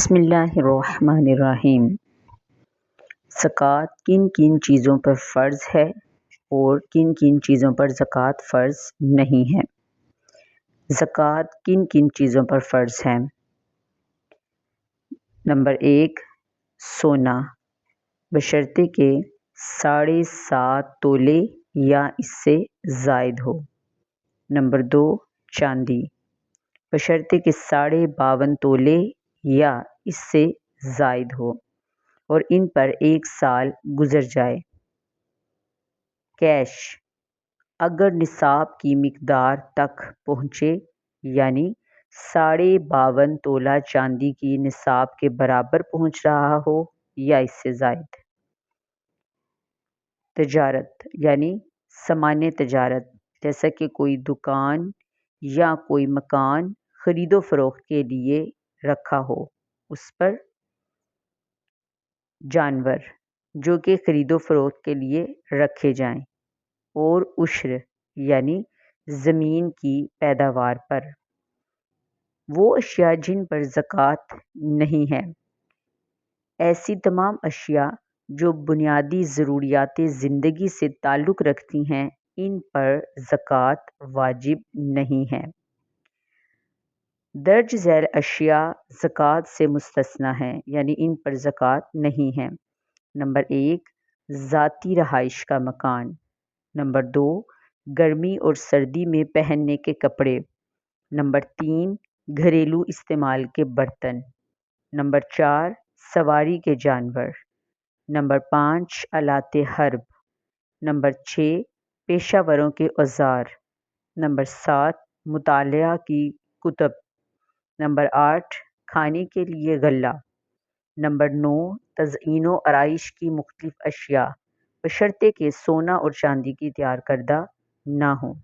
بسم اللہ الرحمن الرحیم۔ زکوٰۃ کن کن چیزوں پر فرض ہے اور کن کن چیزوں پر زکوٰۃ فرض نہیں ہے؟ زکوٰۃ کن کن چیزوں پر فرض ہے؟ نمبر 1، سونا بشرطے کہ 7.5 تولے یا اس سے زائد ہو۔ نمبر 2، چاندی بشرطے کہ 52.5 تولے یا اس سے زائد ہو اور ان پر 1 سال گزر جائے۔ کیش اگر نصاب کی مقدار تک پہنچے، یعنی 52.5 تولہ چاندی کی نصاب کے برابر پہنچ رہا ہو یا اس سے زائد۔ تجارت یعنی سامان تجارت، جیسا کہ کوئی دکان یا کوئی مکان خرید و فروخت کے لیے رکھا ہو، اس پر جانور جو کہ خرید و فروخت کے لیے رکھے جائیں، اور عشر یعنی زمین کی پیداوار پر۔ وہ اشیاء جن پر زکوٰۃ نہیں ہے، ایسی تمام اشیاء جو بنیادی ضروریات زندگی سے تعلق رکھتی ہیں، ان پر زکوٰۃ واجب نہیں ہے۔ درج ذیل اشیاء زکوٰۃ سے مستثنیٰ ہیں، یعنی ان پر زکوٰۃ نہیں ہے۔ نمبر 1، ذاتی رہائش کا مکان۔ نمبر 2، گرمی اور سردی میں پہننے کے کپڑے۔ نمبر 3، گھریلو استعمال کے برتن۔ نمبر 4، سواری کے جانور۔ نمبر 5، آلات حرب۔ نمبر 6، پیشہ وروں کے اوزار۔ نمبر 7، مطالعہ کی کتب۔ نمبر 8، کھانے کے لیے غلہ۔ نمبر 9، تزئین و آرائش کی مختلف اشیاء بشرطے کہ سونا اور چاندی کی تیار کردہ نہ ہوں۔